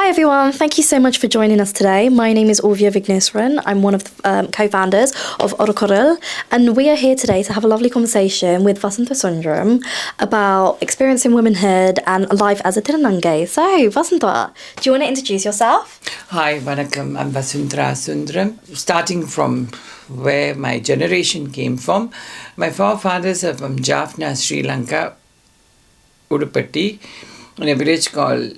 everyone, thank you so much for joining us today. My name is Orvia Vigneswaran. I'm one of the co-founders of Orokoril, and we are here today to have a lovely conversation with Vasunthra Sundram about experiencing womanhood and life as a Thirunangai. So, Vasunthra, do you want to introduce yourself? Hi, Vanakkam. I'm Vasunthra Sundram. Starting from where my generation came from, my forefathers are from Jaffna, Sri Lanka, Udupatti, in a village called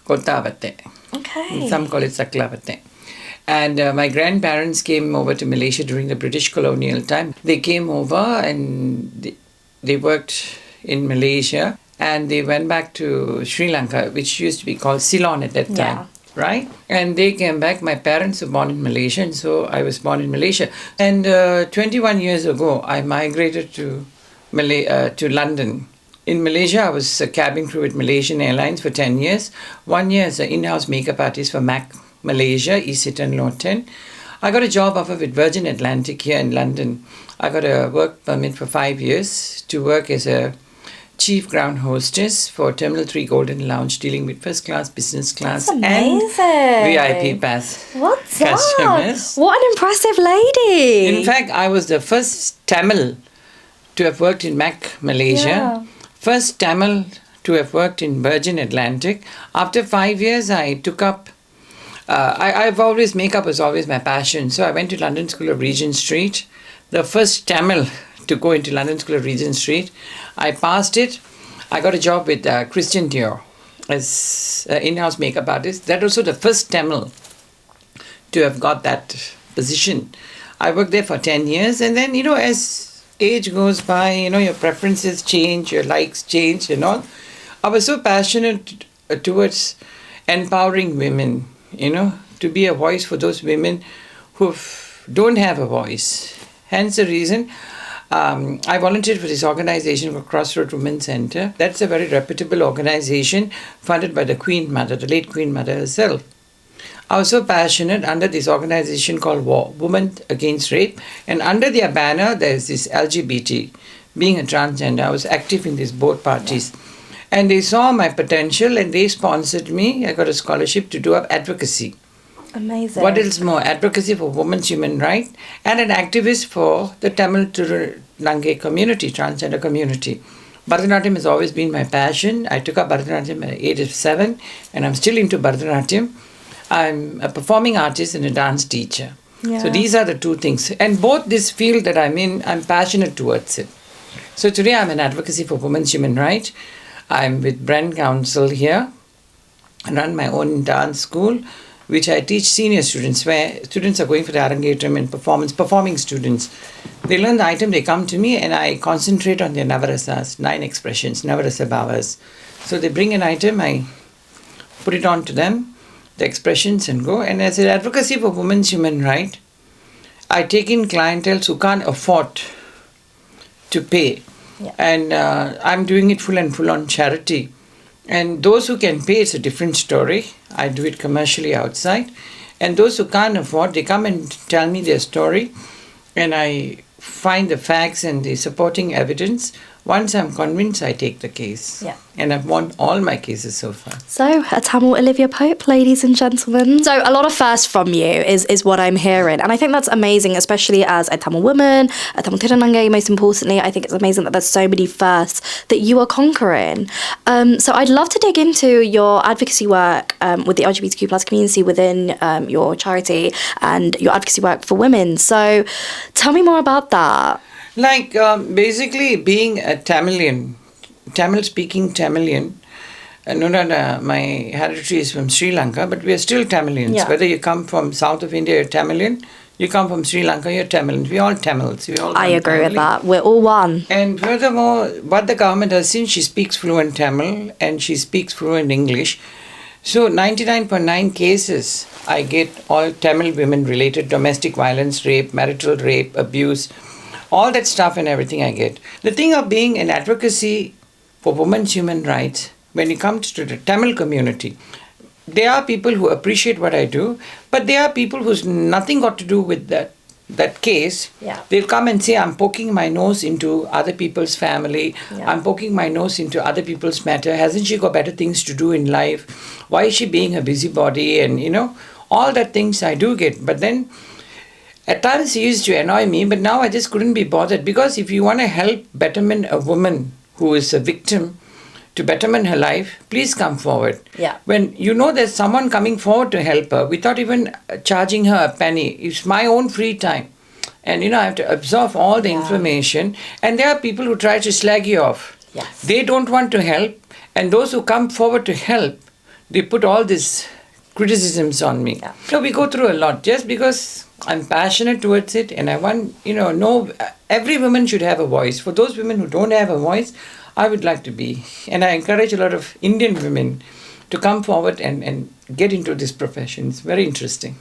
Kottavate. Okay. Some call it Saklavate. And my grandparents came over to Malaysia during the British colonial time. They came over and they worked in Malaysia, and they went back to Sri Lanka, which used to be called Ceylon at that time. Yeah. Right? And they came back. My parents were born in Malaysia, and so I was born in Malaysia. And 21 years ago, I migrated to London. In Malaysia, I was a cabin crew at Malaysian Airlines for 10 years. 1 year as an in-house makeup artist for MAC Malaysia, Eastern Lawton. I got a job offer with Virgin Atlantic here in London. I got a work permit for 5 years to work as a chief ground hostess for Terminal 3 Golden Lounge, dealing with first class, business class, and VIP pass What's customers. That? What an impressive lady. In fact, I was the first Tamil to have worked in MAC Malaysia. Yeah. First Tamil to have worked in Virgin Atlantic. After 5 years, I took up, makeup was always my passion. So I went to London School of Regent Street. The first Tamil to go into London School of Regent Street. I passed it. I got a job with Christian Dior as an in-house makeup artist. That was also the first Tamil to have got that position. I worked there for 10 years, and then, as age goes by, your preferences change, your likes change and all. I was so passionate towards empowering women, to be a voice for those women who don't have a voice. Hence the reason I volunteered for this organization called Crossroad Women's Center. That's a very reputable organization funded by the Queen Mother, the late Queen Mother herself. I was so passionate under this organization called Women Against Rape, and under their banner there's this LGBT. Being a transgender, I was active in these both parties. And they saw my potential and they sponsored me. I got a scholarship to do advocacy. Amazing. What else more? Advocacy for women's human rights, and an activist for the Tamil Thirunangai community, transgender community. Bharatanatyam has always been my passion. I took up Bharatanatyam at the age of 7, and I'm still into Bharatanatyam. I'm a performing artist and a dance teacher. Yeah. So these are the two things. And both this field that I'm in, I'm passionate towards it. So today I'm in advocacy for women's human rights. I'm with Brand Council here. I run my own dance school, which I teach senior students, where students are going for the Arangetram and performing students. They learn the item, they come to me, and I concentrate on their Navarasas, 9 expressions, Navarasa Bhavas. So they bring an item, I put it on to them, the expressions, and go. And as an advocacy for women's human rights, I take in clientele who can't afford to pay. Yeah. And I'm doing it full on charity. And those who can pay, it's a different story. I do it commercially outside. And those who can't afford, they come and tell me their story, and I find the facts and the supporting evidence. Once I'm convinced, I take the case. Yeah. And I've won all my cases so far. So, a Tamil Olivia Pope, ladies and gentlemen. So, a lot of firsts from you is what I'm hearing. And I think that's amazing, especially as a Tamil woman, a Tamil Thirunangai, most importantly. I think it's amazing that there's so many firsts that you are conquering. So, I'd love to dig into your advocacy work with the LGBTQ plus community within your charity and your advocacy work for women. So, tell me more about that. Like, basically being a Tamilian, Tamil-speaking Tamilian, my heritage is from Sri Lanka, but we are still Tamilians. Yeah. Whether you come from south of India, you're Tamilian. You come from Sri Lanka, you're Tamilian. We're all Tamils. I agree with that. We're all one. And furthermore, what the government has seen, she speaks fluent Tamil and she speaks fluent English. So 99.9 cases, I get all Tamil women-related domestic violence, rape, marital rape, abuse, all that stuff and everything I get. The thing of being an advocacy for women's human rights, when it comes to the Tamil community, there are people who appreciate what I do, but there are people who's nothing got to do with that that case, Yeah. they'll come and say, I'm poking my nose into other people's family. Yeah. I'm poking my nose into other people's matter. Hasn't she got better things to do in life? Why is she being a busybody? And, all that things I do get. But then at times he used to annoy me, but now I just couldn't be bothered, because if you want to help betterment a woman who is a victim to betterment her life, please come forward. Yeah. When you know there's someone coming forward to help her without even charging her a penny, it's my own free time. And I have to absorb all the information. And there are people who try to slag you off. Yes. They don't want to help. And those who come forward to help, they put all these criticisms on me. Yeah. So we go through a lot just because I'm passionate towards it, and I want, every woman should have a voice. For those women who don't have a voice, I would like to be. And I encourage a lot of Indian women to come forward and get into this profession. It's very interesting.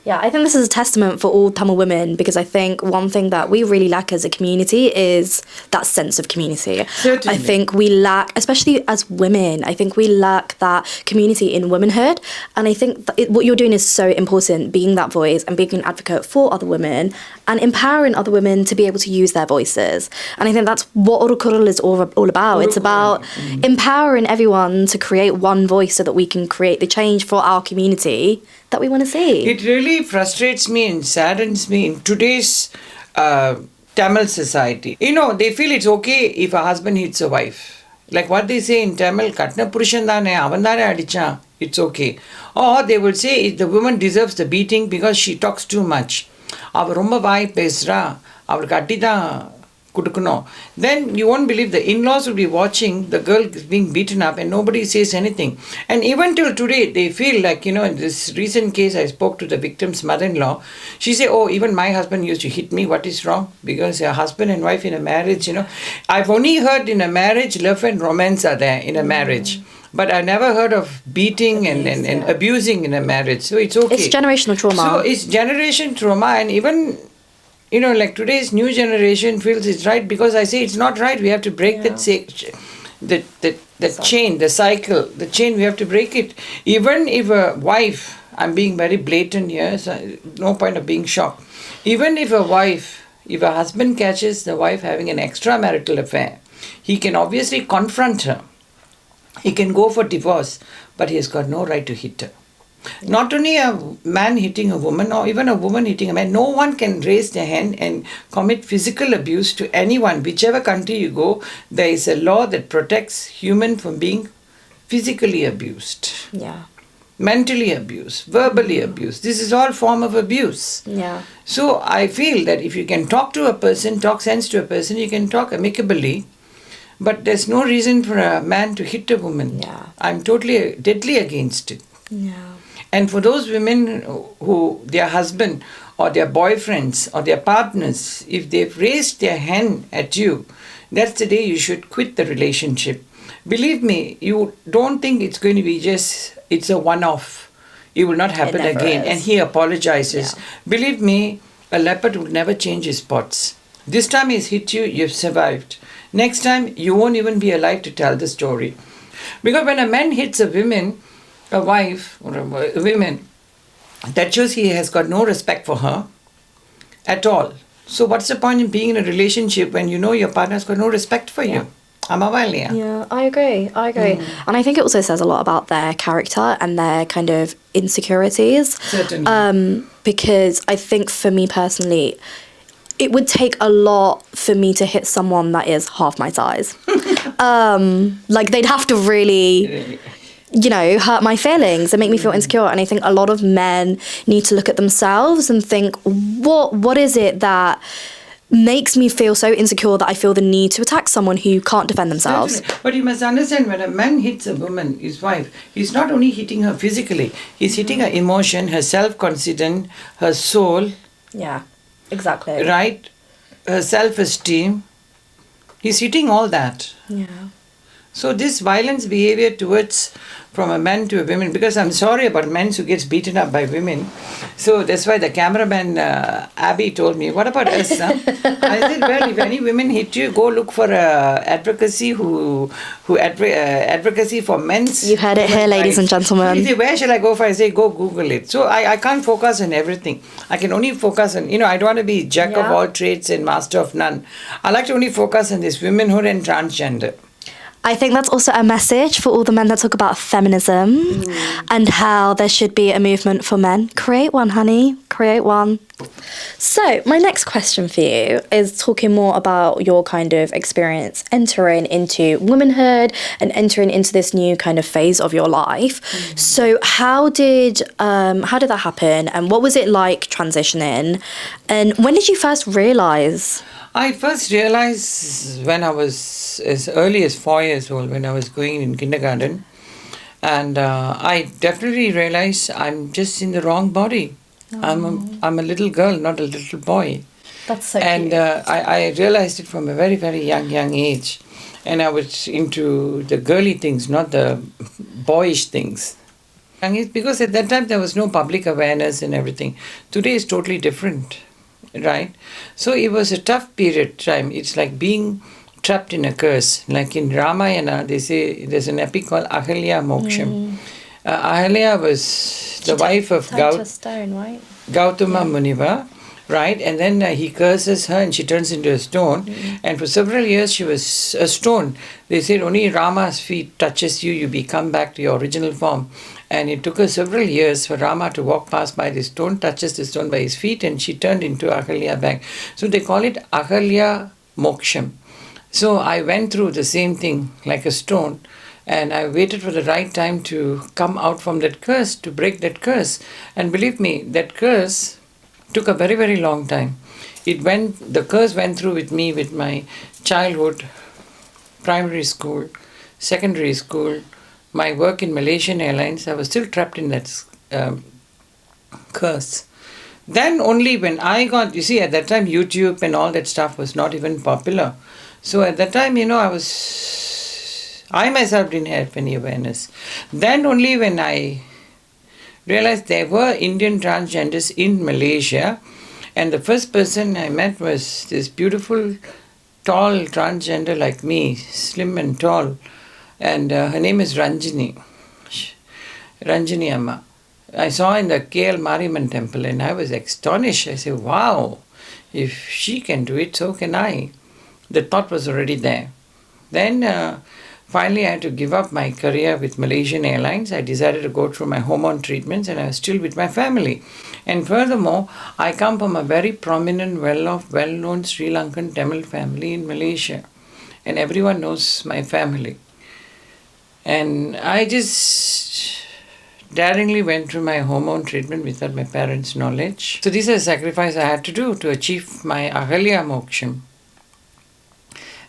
Yeah, I think this is a testament for all Tamil women, because I think one thing that we really lack as a community is that sense of community. Certainly. I think we lack, especially as women, I think we lack that community in womanhood. And I think that what you're doing is so important, being that voice and being an advocate for other women and empowering other women to be able to use their voices. And I think that's what Urukurul is all about. It's about empowering everyone to create one voice so that we can create the change for our community that we want to see. It really frustrates me and saddens me in today's Tamil society. They feel it's okay if a husband hits a wife. Like what they say in Tamil, Katna Purushan dane, avan dane adichan, it's okay. Or they will say the woman deserves the beating because she talks too much. Ava romba vaai pesra, avalukku adi dhaan kudukano. Then you won't believe the in-laws will be watching the girl being beaten up and nobody says anything. And even till today, they feel like, in this recent case, I spoke to the victim's mother-in-law. She said, oh, even my husband used to hit me. What is wrong? Because a husband and wife in a marriage, I've only heard in a marriage, love and romance are there in a marriage. But I never heard of beating and abusing in a marriage. So it's okay. It's generational trauma. So it's generation trauma, and even like today's new generation feels it's right, because I say it's not right. We have to break that chain, the cycle, the chain. We have to break it. Even if a wife, I'm being very blatant here, so no point of being shocked. Even if if a husband catches the wife having an extramarital affair, he can obviously confront her. He can go for divorce, but he has got no right to hit her. Not only a man hitting a woman or even a woman hitting a man, no one can raise their hand and commit physical abuse to anyone. Whichever country you go, there is a law that protects human from being physically abused, mentally abused, verbally abused. This is all form of abuse. Yeah. So I feel that if you can talk to a person, talk sense to a person, you can talk amicably. But there's no reason for a man to hit a woman. Yeah. I'm totally, deadly against it. Yeah. And for those women who, their husband or their boyfriends or their partners, if they've raised their hand at you, that's the day you should quit the relationship. Believe me, you don't think it's going to be it's a one-off. It will not happen again. And he apologizes. Yeah. Believe me, a leopard will never change his spots. This time he's hit you, you've survived. Next time, you won't even be alive to tell the story. Because when a man hits a wife or a woman, that shows he has got no respect for her at all. So what's the point in being in a relationship when you know your partner's got no respect for you? Yeah, I agree. And I think it also says a lot about their character and their kind of insecurities. Certainly. Because I think for me personally, it would take a lot for me to hit someone that is half my size. Like they'd have to really, hurt my feelings and make me feel insecure. And I think a lot of men need to look at themselves and think, what is it that makes me feel so insecure that I feel the need to attack someone who can't defend themselves? Certainly. But you must understand, when a man hits a woman, his wife, he's not only hitting her physically, he's hitting her emotion, her self-confidence, her soul. Yeah. Exactly. Right? Her self-esteem. He's hitting all that. Yeah. So this violence behavior towards from a man to a woman, because I'm sorry about men who gets beaten up by women. So that's why the cameraman Abby told me, what about us? Huh? I said, well, if any women hit you, go look for advocacy advocacy for men's. You heard it here, ladies and gentlemen. So he said, where shall I go for? I say, go Google it. So I can't focus on everything. I can only focus on, I don't want to be jack of all trades and master of none. I like to only focus on this womanhood and transgender. I think that's also a message for all the men that talk about feminism and how there should be a movement for men. Create one, honey. Create one. So my next question for you is talking more about your kind of experience entering into womanhood and entering into this new kind of phase of your life. So how did that happen, and what was it like transitioning, and when did you first realise? I first realized when I was as early as 4 years old, when I was going in kindergarten, and I definitely realized I'm just in the wrong body. I'm a little girl, not a little boy. That's so and cute. I realized it from a very, very young age, and I was into the girly things, not the boyish things. And it's because at that time there was no public awareness and everything. Today is totally different. Right? So it was a tough period time. It's like being trapped in a curse. Like in Ramayana, they say there's an epic called Ahalya Moksham. Ahalya was the wife of Gautama Muniva, right? And then he curses her and she turns into a stone. And for several years she was a stone. They said only Rama's feet touches you, you become back to your original form. And it took her several years for Rama to walk past by the stone, touches the stone by his feet, and she turned into Ahalya back. So they call it Ahalya Moksham. So I went through the same thing like a stone, and I waited for the right time to come out from that curse, to break that curse. And believe me, that curse took a very, very long time. The curse went through with me with my childhood, primary school, secondary school, my work in Malaysian Airlines. I was still trapped in that curse. Then only when I got, you see, at that time YouTube and all that stuff was not even popular. So at that time, I myself didn't have any awareness. Then only when I realized there were Indian transgenders in Malaysia, and the first person I met was this beautiful, tall transgender like me, slim and tall. And her name is Ranjini Amma. I saw in the KL Mariamman temple and I was astonished. I said, wow, if she can do it, so can I. The thought was already there. Then finally I had to give up my career with Malaysian Airlines. I decided to go through my hormone treatments, and I was still with my family. And furthermore, I come from a very prominent, well-off, well-known Sri Lankan Tamil family in Malaysia. And everyone knows my family. And I just daringly went through my hormone treatment without my parents' knowledge. So this is a sacrifice I had to do to achieve my Ahalya Moksham.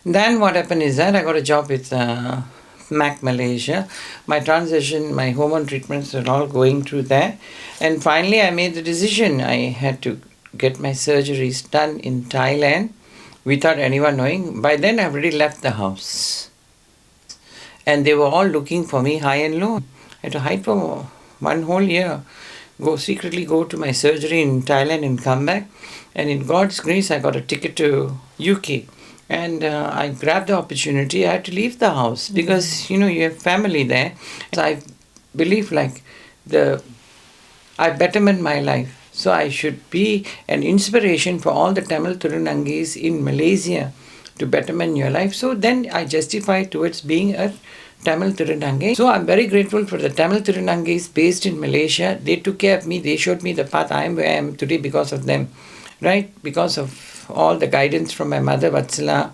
Then what happened is that I got a job with MAC Malaysia. My transition, my hormone treatments are all going through there. And finally I made the decision. I had to get my surgeries done in Thailand without anyone knowing. By then I've already left the house. And they were all looking for me high and low. I had to hide for 1 whole year, secretly go to my surgery in Thailand and come back. And in God's grace, I got a ticket to UK. And I grabbed the opportunity. I had to leave the house because, you have family there. So I believe I betterment my life. So I should be an inspiration for all the Tamil Thirunangais in Malaysia to betterment your life. So then I justify towards being a Tamil Thirunangai. So I'm very grateful for the Tamil Thirunangais based in Malaysia. They took care of me. They showed me the path. I am where I am today because of them. Right? Because of all the guidance from my mother, Vatsala,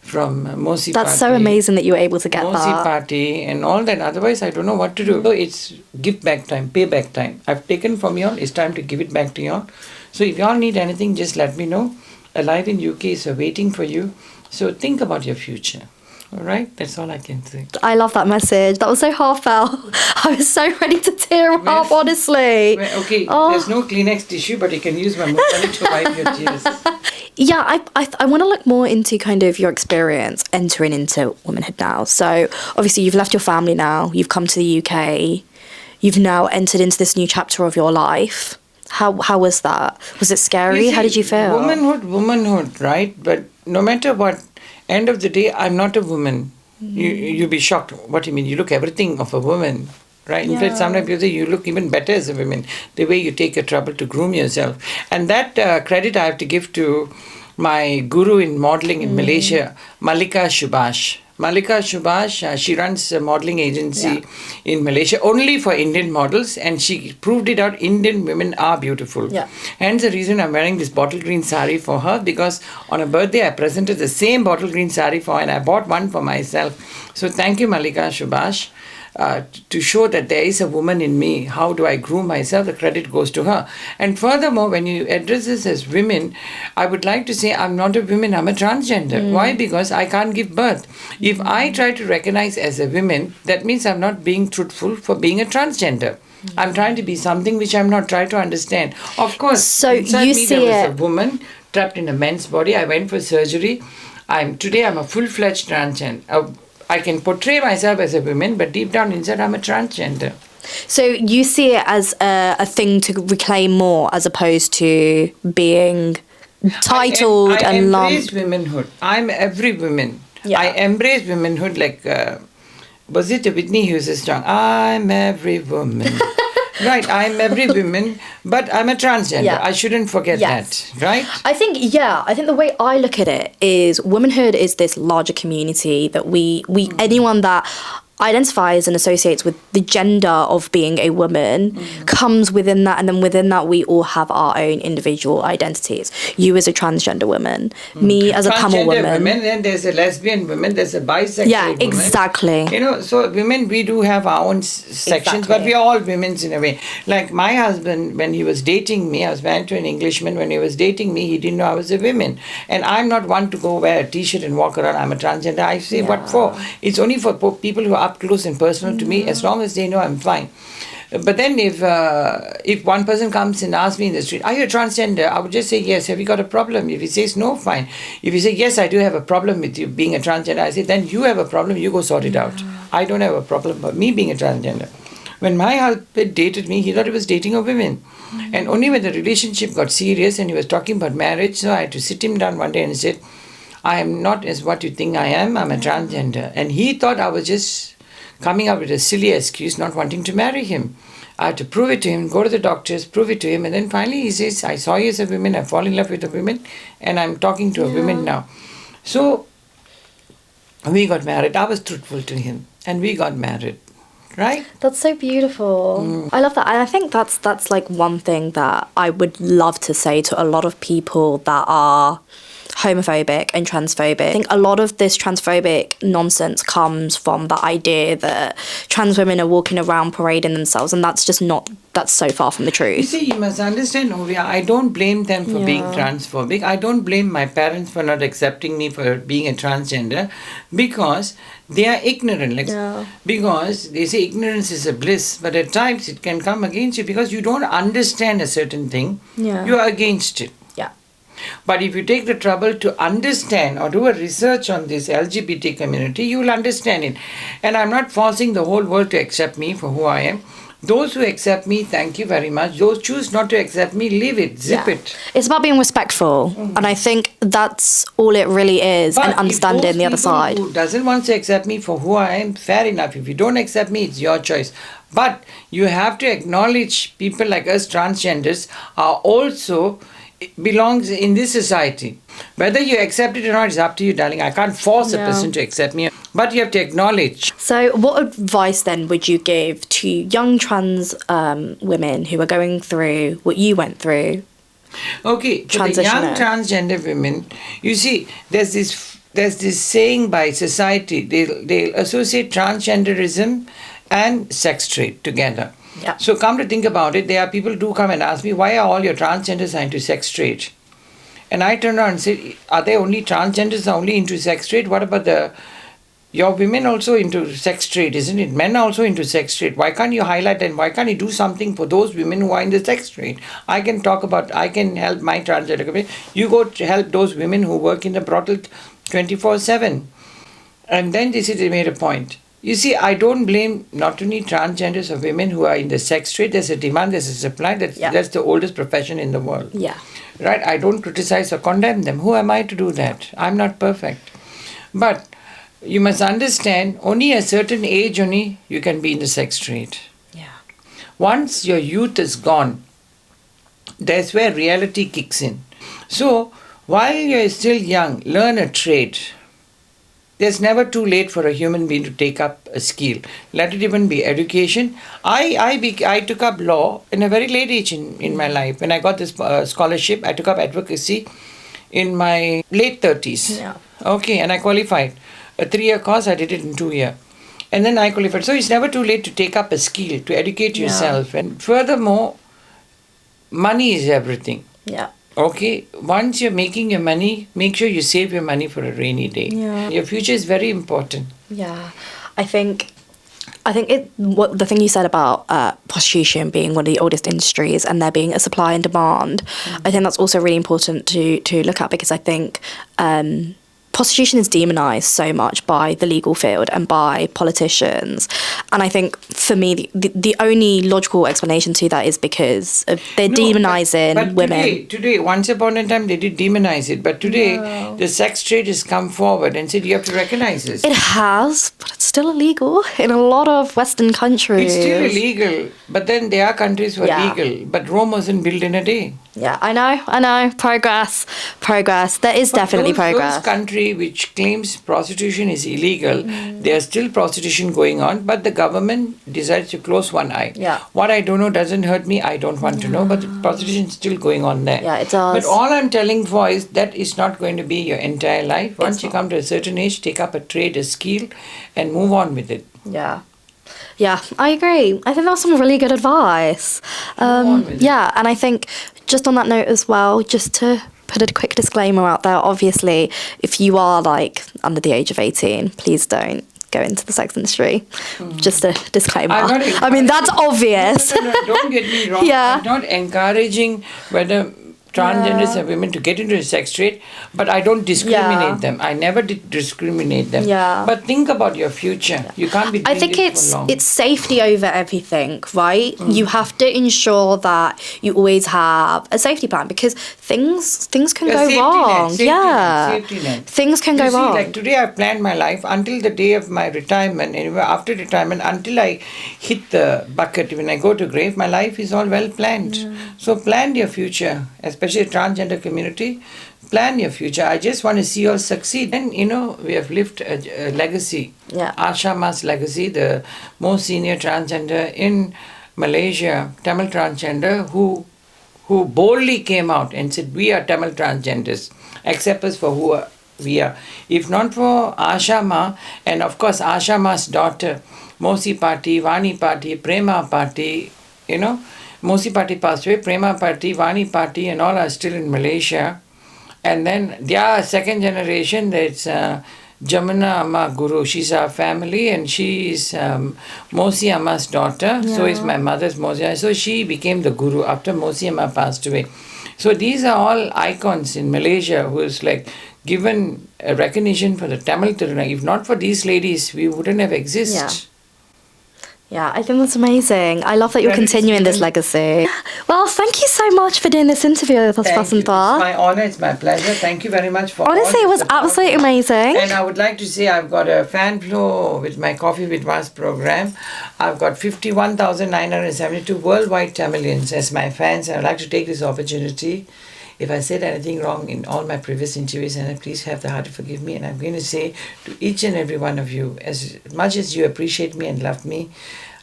from Mosi Party. That's so amazing that you were able to get Mosi that. Party and all that. Otherwise, I don't know what to do. So it's give back time, pay back time. I've taken from you all. It's time to give it back to you all. So if you all need anything, just let me know. Alive in UK is waiting for you. So think about your future. All right? That's all I can say. I love that message. That was so heartfelt. I was so ready to tear up, honestly. Okay, there's no Kleenex tissue, but you can use my mobile to wipe your tears. I want to look more into kind of your experience entering into womanhood now. So obviously you've left your family now, you've come to the UK, you've now entered into this new chapter of your life. How was that? Was it scary? You see, How did you feel? Womanhood, right? But no matter what, end of the day, I'm not a woman. You'll be shocked. What do you mean? You look everything of a woman. Right. In fact, sometimes people say you look even better as a woman, the way you take your trouble to groom yourself. And that credit I have to give to my guru in modeling in Malaysia, Malika Subhash. Malika Subhash, she runs a modeling agency in Malaysia only for Indian models, and she proved it out. Indian women are beautiful. Yeah. Hence the reason I'm wearing this bottle green sari for her, because on her birthday I presented the same bottle green sari for her, and I bought one for myself. So thank you, Malika Subhash. To show that there is a woman in me. How do I groom myself? The credit goes to her. And furthermore, when you address this as women, I would like to say I'm not a woman, I'm a transgender. Why? Because I can't give birth. If I try to recognize as a woman, that means I'm not being truthful for being a transgender. I'm trying to be something which I'm not trying to understand. Of course, So inside you me see there was it- a woman trapped in a man's body. I went for surgery. Today I'm a full-fledged transgender. I can portray myself as a woman, but deep down inside, I'm a transgender. So you see it as a thing to reclaim more as opposed to being titled I and embrace lumped. womanhood. I'm every woman. Yeah. I embrace womanhood like, was it a Whitney Houston song? I'm every woman. Right, I'm every woman, but I'm a transgender. Yeah. I shouldn't forget Yes. that, right? I think the way I look at it is womanhood is this larger community that we anyone that identifies and associates with the gender of being a woman comes within that, and then within that we all have our own individual identities. You as a transgender woman, me as a Tamil woman. Then there's a lesbian woman, there's a bisexual Yeah, woman. exactly. You know, so women, we do have our own sections, but Exactly. we're all women's in a way. Like my husband, when he was dating me, I was married to an Englishman, when he was dating me, he didn't know I was a woman. And I'm not one to go wear a t-shirt and walk around, I'm a transgender. I say, what for? It's only for people who are up close and personal to me, as long as they know I'm fine. But then if one person comes and asks me in the street, are you a transgender? I would just say, yes. Have you got a problem? If he says no, fine. If he says, yes, I do have a problem with you being a transgender, I say, then you have a problem, you go sort it out. I don't have a problem about me being a transgender. When my husband dated me, he thought he was dating a woman. And only when the relationship got serious and he was talking about marriage, so I had to sit him down one day and said, I am not as what you think I am, I'm a transgender. And he thought I was just coming up with a silly excuse, not wanting to marry him. I had to prove it to him, go to the doctors, prove it to him, and then finally he says, I saw you as a woman, I fall in love with a woman, and I'm talking to a woman now. So we got married. I was truthful to him, and we got married. Right? That's so beautiful. I love that. And I think that's like one thing that I would love to say to a lot of people that are homophobic and transphobic. I think a lot of this transphobic nonsense comes from the idea that trans women are walking around parading themselves, and that's so far from the You truth. see, you must understand, Ovia, I don't blame them for being transphobic. I don't blame my parents for not accepting me for being a transgender, because they are ignorant. Because they say ignorance is a bliss, but at times it can come against you because you don't understand a certain thing. Yeah. You are against it. Yeah. But if you take the trouble to understand or do a research on this LGBT community, you will understand it. And I'm not forcing the whole world to accept me for who I am. Those who accept me, thank you very much. Those choose not to accept me, leave it, zip it. It's about being respectful, and I think that's all it really is, But and understanding the other side. Who doesn't want to accept me for who I am, fair enough. If you don't accept me, it's your choice. But you have to acknowledge people like us transgenders are also belongs in this society. Whether you accept it or not is up to you, darling. I can't force a person to accept me, but you have to acknowledge. So what advice then would you give to young trans women who are going through what you went through? Okay, for the young transgender women, you see, there's this saying by society, they'll associate transgenderism and sex trade together. Yeah. So come to think about it, there are people who do come and ask me, why are all your transgenders into sex trade? And I turn around and say, are they only transgenders are only into sex trade? What about the Your women also into sex trade, isn't it? Men are also into sex trade. Why can't you highlight and why can't you do something for those women who are in the sex trade? I can help my transgender community. You go to help those women who work in the brothel 24/7. And then this is made a point. You see, I don't blame not only transgenders or women who are in the sex trade. There's a demand, there's a supply. That's the oldest profession in the world. Yeah. Right? I don't criticize or condemn them. Who am I to do that? I'm not perfect. But you must understand, only a certain age only you can be in the sex trade. Yeah. Once your youth is gone, that's where reality kicks in. So, while you're still young, learn a trade. There's never too late for a human being to take up a skill. Let it even be education. I took up law in a very late age in my life. When I got this scholarship, I took up advocacy in my late 30s. Yeah. Okay, and I qualified. A 3-year course, I did it in 2 years. And then I qualified. So it's never too late to take up a skill, to educate yourself. And furthermore, money is everything. Yeah. Okay, once you're making your money, make sure you save your money for a rainy day. Yeah. Your future is very important. Yeah. I think the thing you said about prostitution being one of the oldest industries and there being a supply and demand, I think that's also really important to look at, because I think prostitution is demonized so much by the legal field and by politicians. And I think for me, the only logical explanation to that is because they're demonizing but women. Today, once upon a time, they did demonize it. But today, the sex trade has come forward and said you have to recognize this. It has, but it's still illegal in a lot of Western countries. It's still illegal. But then there are countries who are legal. But Rome wasn't built in a day. Yeah, I know. Progress. There is definitely progress. Those country which claims prostitution is illegal, there's still prostitution going on, but the government decides to close one eye. Yeah. What I don't know doesn't hurt me. I don't want to know, but the prostitution is still going on there. Yeah, it does. But all I'm telling for is that is not going to be your entire life. Once you come to a certain age, take up a trade, a skill, and move on with it. Yeah. Yeah, I agree. I think that's some really good advice. Yeah, and I think just on that note as well, just to put a quick disclaimer out there, obviously, if you are like under the age of 18, please don't go into the sex industry. Just a disclaimer. I mean, that's obvious. No, don't get me wrong. Yeah. I'm not encouraging whether transgenders and women to get into the sex trade, but I don't discriminate them. I never did discriminate them. Yeah. But think about your future. You can't be doing I think this for long. it's safety over everything, right? You have to ensure that you always have a safety plan, because things can go wrong. Safety net. Things can go wrong. Like today, I planned my life until the day of my retirement. Anyway, after retirement, until I hit the bucket, when I go to grave, my life is all well planned. So plan your future, especially the transgender community. Plan your future. I just want to see you all succeed. And we have lived a legacy. Yeah. Asha Ma's legacy, the most senior transgender in Malaysia, Tamil transgender, who boldly came out and said, we are Tamil transgenders. Accept us for who we are. If not for Asha Ma, and of course Asha Ma's daughter, Mosi Party, Vani Party, Prema Party, Mosi Party passed away, Prema Party, Vani Party, and all are still in Malaysia. And then their second generation, that's Jamuna Amma Guru. She's our family, and she is Mosi Amma's daughter. So is my mother's Mosi. So she became the Guru after Mosi Amma passed away. So these are all icons in Malaysia who is like given a recognition for the Tamil Thirunangai. If not for these ladies, we wouldn't have existed. Yeah, I think that's amazing. I love that you're continuing this legacy. Well, thank you so much for doing this interview with us, Vasunthra. It's my honor, it's my pleasure. Thank you very much for Honestly, it was absolutely amazing. And I would like to say I've got a fan flow with my Coffee with Vas program. I've got 51,972 worldwide Tamilians as my fans. I would like to take this opportunity. If I said anything wrong in all my previous interviews, and please have the heart to forgive me. And I'm going to say to each and every one of you, as much as you appreciate me and love me,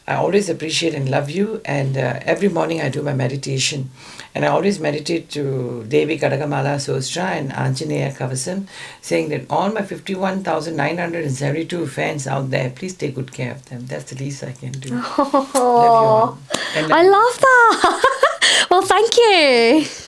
I always appreciate and love you. And every morning I do my meditation. And I always meditate to Devi Kadagamala Sostra and Anjaneya Kavasam, saying that all my 51,972 fans out there, please take good care of them. That's the least I can do. Love you all. I love that. Well, thank you.